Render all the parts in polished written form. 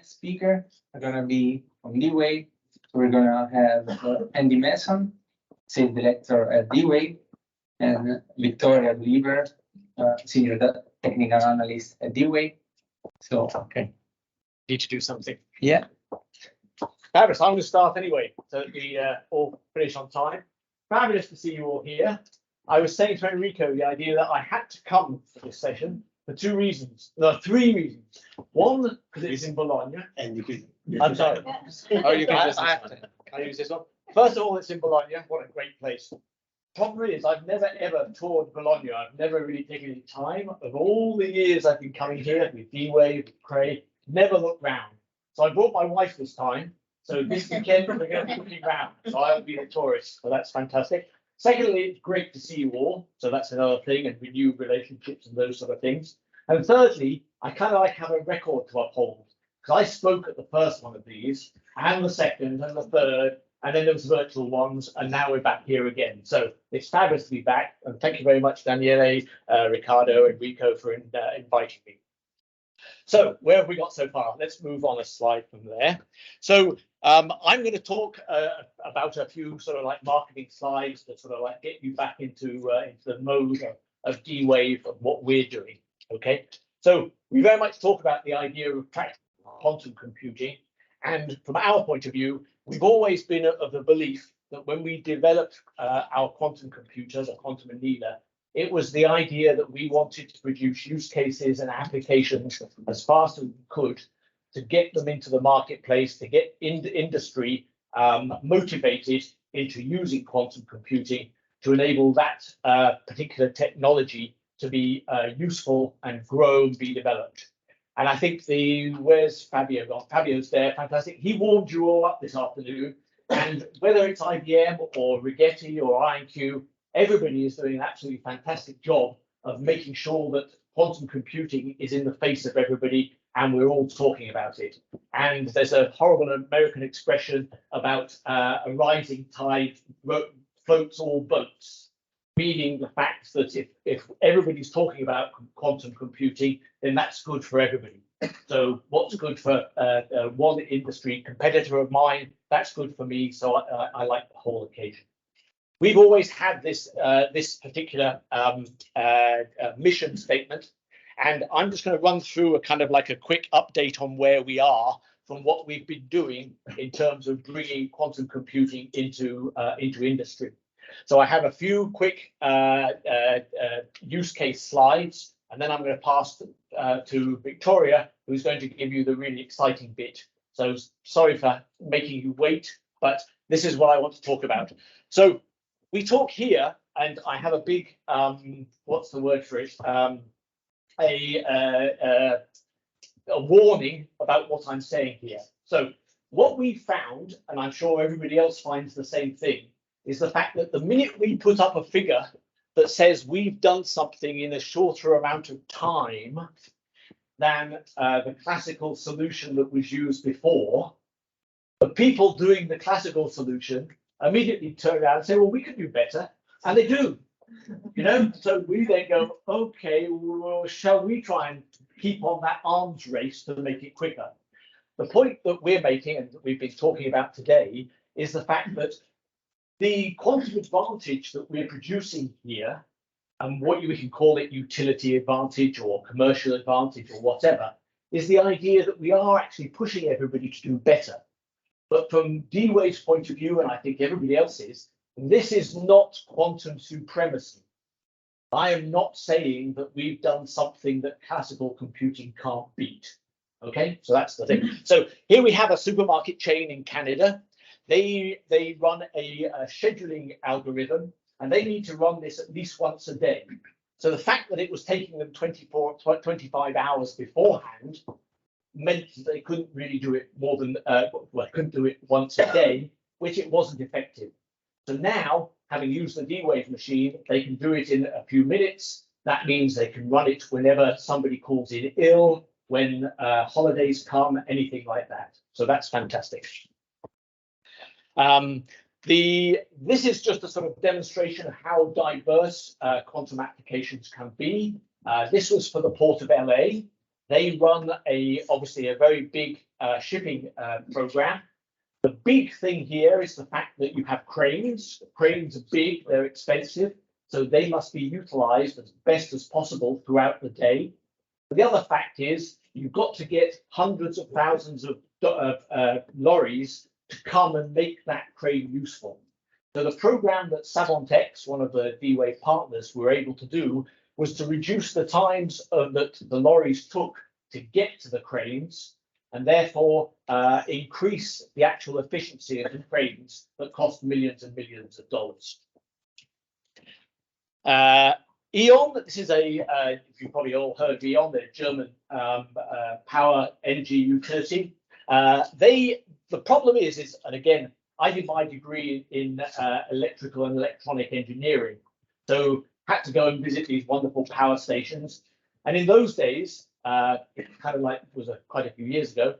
next speaker are going to be from D-Wave. So we're going to have Andy Mason, Sales Director at D-Wave, and Victoria Goliber, Senior Technical Analyst at D-Wave. So, okay. Need to do something. Yeah. Fabulous. I'm going to start anyway, so we all finish on time. Fabulous to see you all here. I was saying to Enrico the idea that I had to come for this session for two reasons. No, three reasons. One, because it's in Bologna. And you could. I'm sorry. Oh, you can use this Can I use this one? First of all, it's in Bologna. What a great place. Problem is, I've never ever toured Bologna. I've never really taken any time. Of all the years I've been coming here with D-Wave, with Cray, never looked round. So I brought my wife this time. So this weekend we're going to be looking round. So I will be the tourist. So that's fantastic. Secondly, it's great to see you all. So that's another thing, and renew relationships and those sort of things. And thirdly, I kind of like have a record to uphold, because I spoke at the first one of these, and the second, and the third, and then there was virtual ones, and now we're back here again. So it's fabulous to be back, and thank you very much, Daniele, Riccardo, and Enrico for inviting me. So where have we got so far? Let's move on a slide from there. So I'm going to talk about a few sort of like marketing slides to sort of like get you back into the mode of D-Wave and what we're doing. Okay, so we very much talk about the idea of practical quantum computing, and from our point of view, we've always been of the belief that when we developed our quantum computers, a quantum annealer, it was the idea that we wanted to produce use cases and applications as fast as we could to get them into the marketplace, to get industry motivated into using quantum computing to enable that particular technology to be useful and grow and be developed. And I think where's Fabio gone? Fabio's there, fantastic. He warmed you all up this afternoon. And whether it's IBM or Rigetti or IonQ, everybody is doing an absolutely fantastic job of making sure that quantum computing is in the face of everybody and we're all talking about it. And there's a horrible American expression about a rising tide floats all boats, meaning the fact that if everybody's talking about quantum computing, then that's good for everybody. So what's good for one industry competitor of mine, that's good for me. So I like the whole occasion. We've always had this particular mission statement, and I'm just going to run through a kind of like a quick update on where we are from what we've been doing in terms of bringing quantum computing into industry. So I have a few quick use case slides, and then I'm going to pass to Victoria, who's going to give you the really exciting bit. So sorry for making you wait, but this is what I want to talk about. So we talk here, and I have a big, what's the word for it? A warning about what I'm saying here. So what we found, and I'm sure everybody else finds the same thing, is the fact that the minute we put up a figure that says we've done something in a shorter amount of time than the classical solution that was used before, the people doing the classical solution immediately turn around and say, well, we could do better. And they do, you know, so we then go, okay, well, shall we try and keep on that arms race to make it quicker? The point that we're making and that we've been talking about today is the fact that the quantum advantage that we're producing here, and what we can call it utility advantage or commercial advantage or whatever, is the idea that we are actually pushing everybody to do better. But from D-Wave's point of view, and I think everybody else's, this is not quantum supremacy. I am not saying that we've done something that classical computing can't beat. Okay, so that's the thing. So here we have a supermarket chain in Canada. They run a scheduling algorithm, and they need to run this at least once a day. So the fact that it was taking them 25 hours beforehand meant they couldn't really do it more than couldn't do it once a day, which it wasn't effective. So now, having used the D-Wave machine, they can do it in a few minutes. That means they can run it whenever somebody calls in ill, when holidays come, anything like that. So that's fantastic. This is just a sort of demonstration of how diverse quantum applications can be. This was for the Port of LA. They run obviously a very big shipping program. The big thing here is the fact that you have cranes. Cranes are big, they're expensive, so they must be utilized as best as possible throughout the day. The other fact is you've got to get hundreds of thousands of lorries to come and make that crane useful. So the program that Savontex, one of the D-Wave partners, were able to do was to reduce the times that the lorries took to get to the cranes, and therefore increase the actual efficiency of the cranes that cost millions and millions of dollars. E.ON, this is you've probably all heard of E.ON, they're German power energy utility. The problem is, and again, I did my degree in electrical and electronic engineering, so had to go and visit these wonderful power stations. And in those days, it kind of like was quite a few years ago,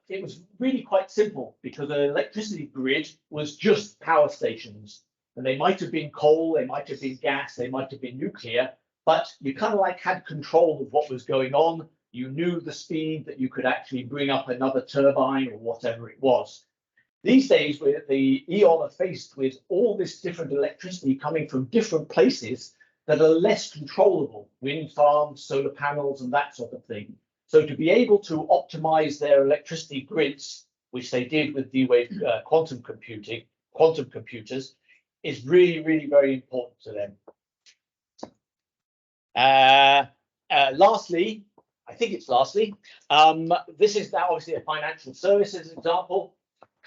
it was really quite simple because the electricity grid was just power stations. And they might have been coal, they might have been gas, they might have been nuclear, but you kind of like had control of what was going on. You knew the speed that you could actually bring up another turbine or whatever it was. These days, the E.ON are faced with all this different electricity coming from different places that are less controllable, wind farms, solar panels, and that sort of thing. So to be able to optimize their electricity grids, which they did with D-Wave quantum computers, is really, really very important to them. Lastly, this is now obviously a financial services example.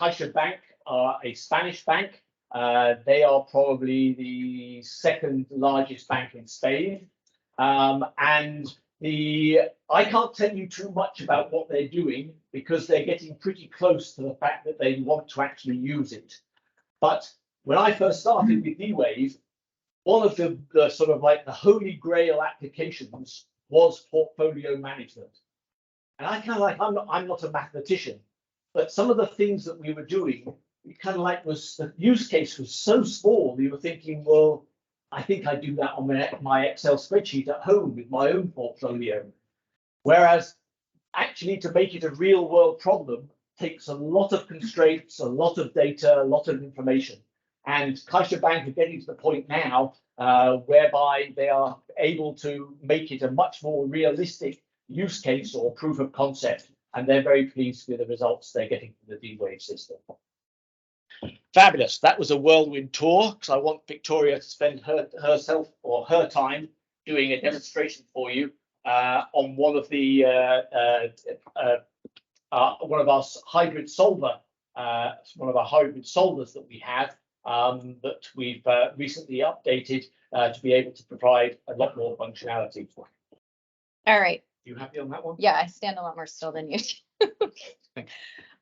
CaixaBank are a Spanish bank. They are probably the second largest bank in Spain. And I can't tell you too much about what they're doing because they're getting pretty close to the fact that they want to actually use it. But when I first started with D-Wave, one of the sort of like the holy grail applications was portfolio management. And I kind of like, I'm not a mathematician, but some of the things that we were doing, it kind of like the use case was so small, you were thinking, well, I think I do that on my Excel spreadsheet at home with my own portfolio. Whereas actually to make it a real world problem takes a lot of constraints, a lot of data, a lot of information. And CaixaBank are getting to the point now whereby they are able to make it a much more realistic use case or proof of concept. And they're very pleased with the results they're getting from the D-Wave system. Fabulous. That was a whirlwind tour because I want Victoria to spend her time doing a demonstration for you on one of our hybrid solvers that we have that we've recently updated to be able to provide a lot more functionality. All right. You happy on that one? Yeah, I stand a lot more still than you do.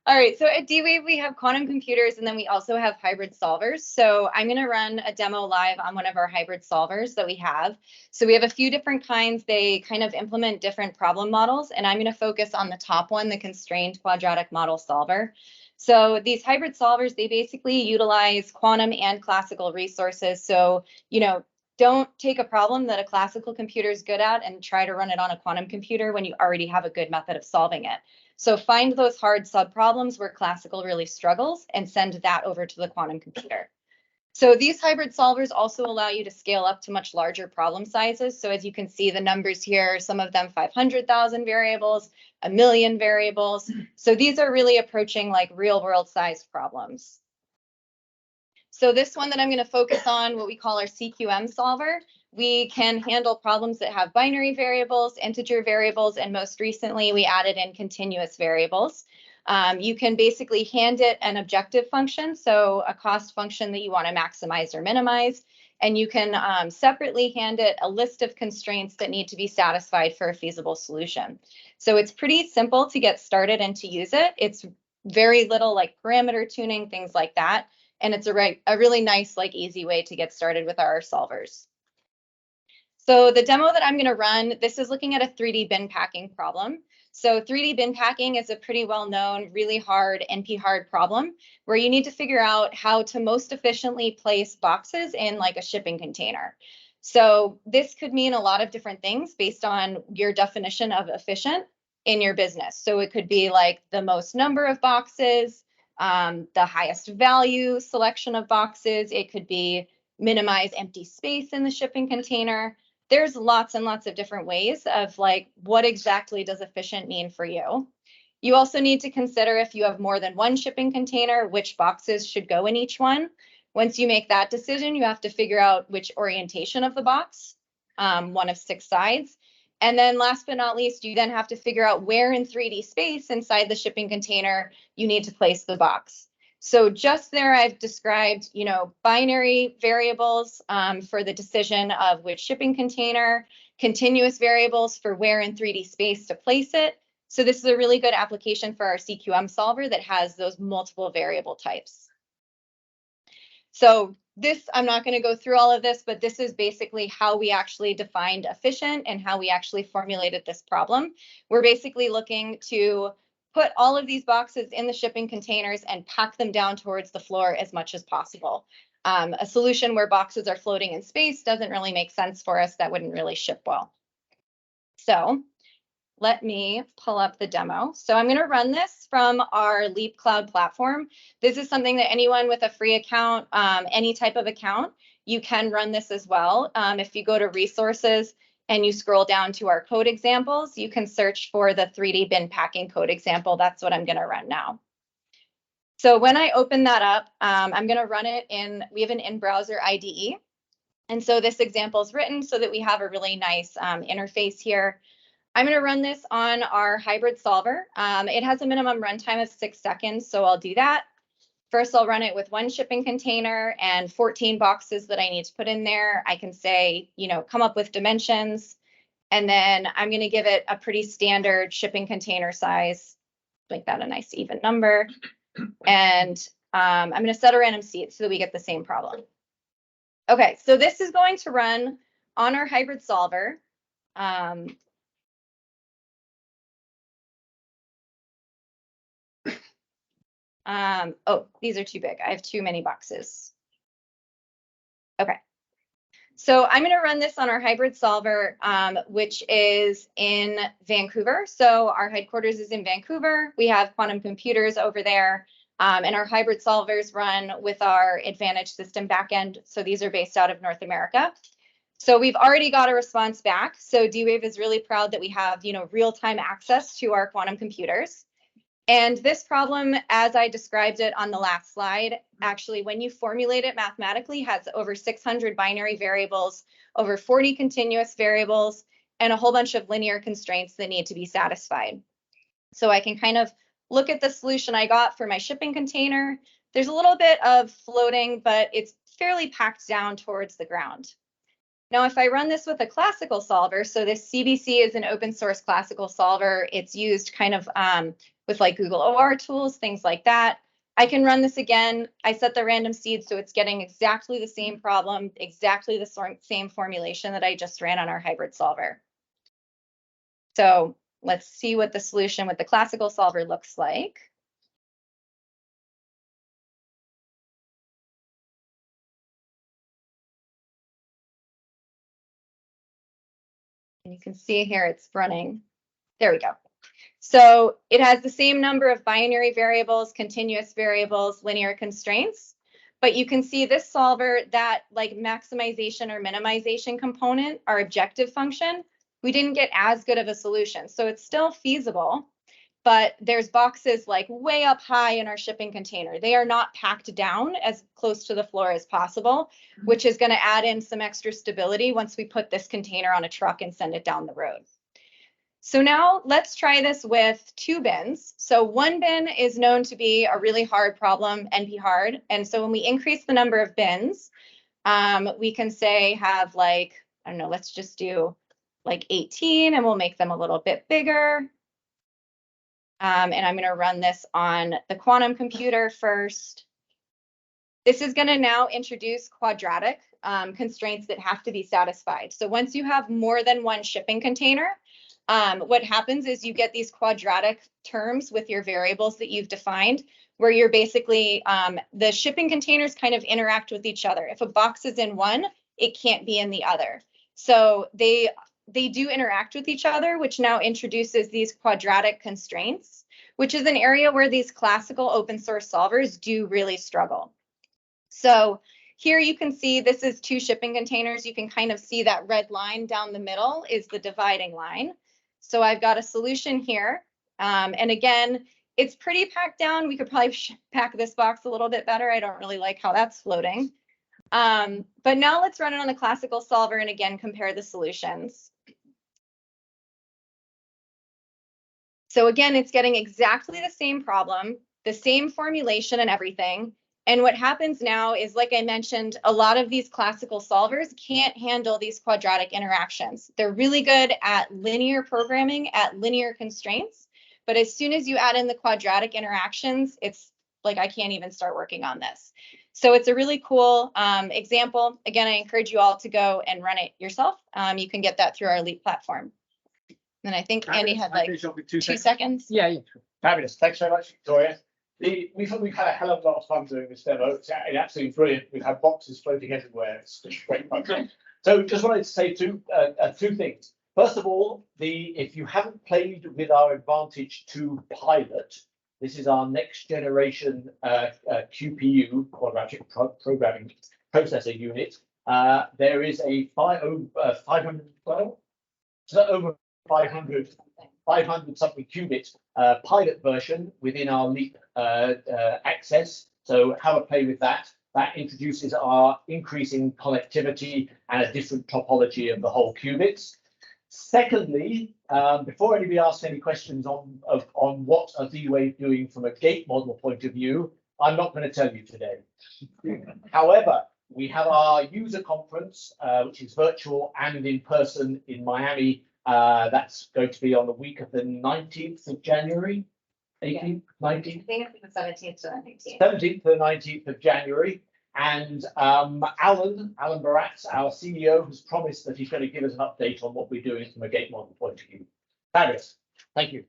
All right, so at D-Wave, we have quantum computers, and then we also have hybrid solvers. So I'm going to run a demo live on one of our hybrid solvers that we have. So we have a few different kinds. They kind of implement different problem models, and I'm going to focus on the top one, the constrained quadratic model solver. So these hybrid solvers, they basically utilize quantum and classical resources. So, don't take a problem that a classical computer is good at and try to run it on a quantum computer when you already have a good method of solving it. So find those hard subproblems where classical really struggles and send that over to the quantum computer. So these hybrid solvers also allow you to scale up to much larger problem sizes. So as you can see, the numbers here, some of them 500,000 variables, 1 million variables. So these are really approaching like real world sized problems. So this one that I'm going to focus on, what we call our CQM solver, we can handle problems that have binary variables, integer variables, and most recently we added in continuous variables. You can basically hand it an objective function, so a cost function that you want to maximize or minimize, and you can separately hand it a list of constraints that need to be satisfied for a feasible solution. So it's pretty simple to get started and to use it. It's very little like parameter tuning, things like that. And it's a really nice, like easy way to get started with our solvers. So the demo that I'm going to run, this is looking at a 3D bin packing problem. So 3D bin packing is a pretty well-known, really hard NP-hard problem where you need to figure out how to most efficiently place boxes in like a shipping container. So this could mean a lot of different things based on your definition of efficient in your business. So it could be like the most number of boxes, the highest value selection of boxes. It could be minimize empty space in the shipping container. There's lots and lots of different ways of like, what exactly does efficient mean for you? You also need to consider if you have more than one shipping container, which boxes should go in each one. Once you make that decision, you have to figure out which orientation of the box, one of 6 sides. And then last but not least, you then have to figure out where in 3D space inside the shipping container you need to place the box. So just there, I've described, binary variables for the decision of which shipping container, continuous variables for where in 3D space to place it. So this is a really good application for our CQM solver that has those multiple variable types. So this, I'm not going to go through all of this, but this is basically how we actually defined efficient and how we actually formulated this problem. We're basically looking to put all of these boxes in the shipping containers and pack them down towards the floor as much as possible. A solution where boxes are floating in space doesn't really make sense for us. That wouldn't really ship well. So let me pull up the demo. So I'm going to run this from our Leap Cloud platform. This is something that anyone with a free account, any type of account, you can run this as well. If you go to resources and you scroll down to our code examples, you can search for the 3D bin packing code example. That's what I'm going to run now. So when I open that up, I'm going to run it we have an in-browser IDE. And so this example is written so that we have a really nice interface here. I'm going to run this on our hybrid solver. It has a minimum runtime of 6 seconds, so I'll do that. First, I'll run it with 1 shipping container and 14 boxes that I need to put in there. I can say, come up with dimensions, and then I'm going to give it a pretty standard shipping container size, make that a nice even number. And I'm going to set a random seed so that we get the same problem. Okay, so this is going to run on our hybrid solver. Oh, these are too big. I have too many boxes. Okay. So I'm going to run this on our hybrid solver, which is in Vancouver. So our headquarters is in Vancouver. We have quantum computers over there, and our hybrid solvers run with our Advantage system backend. So these are based out of North America. So we've already got a response back. So D-Wave is really proud that we have, real-time access to our quantum computers. And this problem, as I described it on the last slide, actually, when you formulate it mathematically, has over 600 binary variables, over 40 continuous variables, and a whole bunch of linear constraints that need to be satisfied. So I can kind of look at the solution I got for my shipping container. There's a little bit of floating, but it's fairly packed down towards the ground. Now, if I run this with a classical solver, so this CBC is an open source classical solver. It's used kind of with like Google OR tools, things like that. I can run this again. I set the random seed, so it's getting exactly the same problem, exactly the same formulation that I just ran on our hybrid solver. So let's see what the solution with the classical solver looks like. And you can see here it's running. There we go. So it has the same number of binary variables, continuous variables, linear constraints, but you can see this solver, that like maximization or minimization component, our objective function, we didn't get as good of a solution. So it's still feasible, but there's boxes like way up high in our shipping container. They are not packed down as close to the floor as possible, which is going to add in some extra stability once we put this container on a truck and send it down the road. So now let's try this with 2 bins. So 1 bin is known to be a really hard problem, NP hard. And so when we increase the number of bins, we can say have like, I don't know, let's just do like 18 and we'll make them a little bit bigger. And I'm going to run this on the quantum computer first. This is going to now introduce quadratic constraints that have to be satisfied. So once you have more than 1 shipping container, what happens is you get these quadratic terms with your variables that you've defined, where you're basically, the shipping containers kind of interact with each other. If a box is in one, it can't be in the other. So they do interact with each other, which now introduces these quadratic constraints, which is an area where these classical open source solvers do really struggle. So here you can see this is 2 shipping containers. You can kind of see that red line down the middle is the dividing line. So I've got a solution here. And again, it's pretty packed down. We could probably pack this box a little bit better. I don't really like how that's floating. But now let's run it on the classical solver and again, compare the solutions. So again, it's getting exactly the same problem, the same formulation and everything. And what happens now is, like I mentioned, a lot of these classical solvers can't handle these quadratic interactions. They're really good at linear programming, at linear constraints. But as soon as you add in the quadratic interactions, it's like, I can't even start working on this. So it's a really cool example. Again, I encourage you all to go and run it yourself. You can get that through our Leap platform. And I think Andy had like 2 seconds. Yeah. Fabulous. Thanks very much, Victoria. We've had a hell of a lot of fun doing this demo. It's absolutely brilliant. We've had boxes floating everywhere. It's just great fun. So just wanted to say two things. First of all, if you haven't played with our Advantage 2 pilot, this is our next generation QPU, quadratic programming processor unit. There is a 512, so over 500 something qubit pilot version within our Leap access. So have a play with that. That introduces our increasing connectivity and a different topology of the whole qubits. Secondly, before anybody asks any questions on what a D-Wave doing from a gate model point of view, I'm not going to tell you today. However, we have our user conference, which is virtual and in person in Miami. That's going to be on the week of the 19th of January, 18th, 19th? I think it's the 17th to the 19th. 17th to the 19th of January. And Alan Baratz, our CEO, has promised that he's going to give us an update on what we're doing from a gate model point of view. Fabulous. Thank you.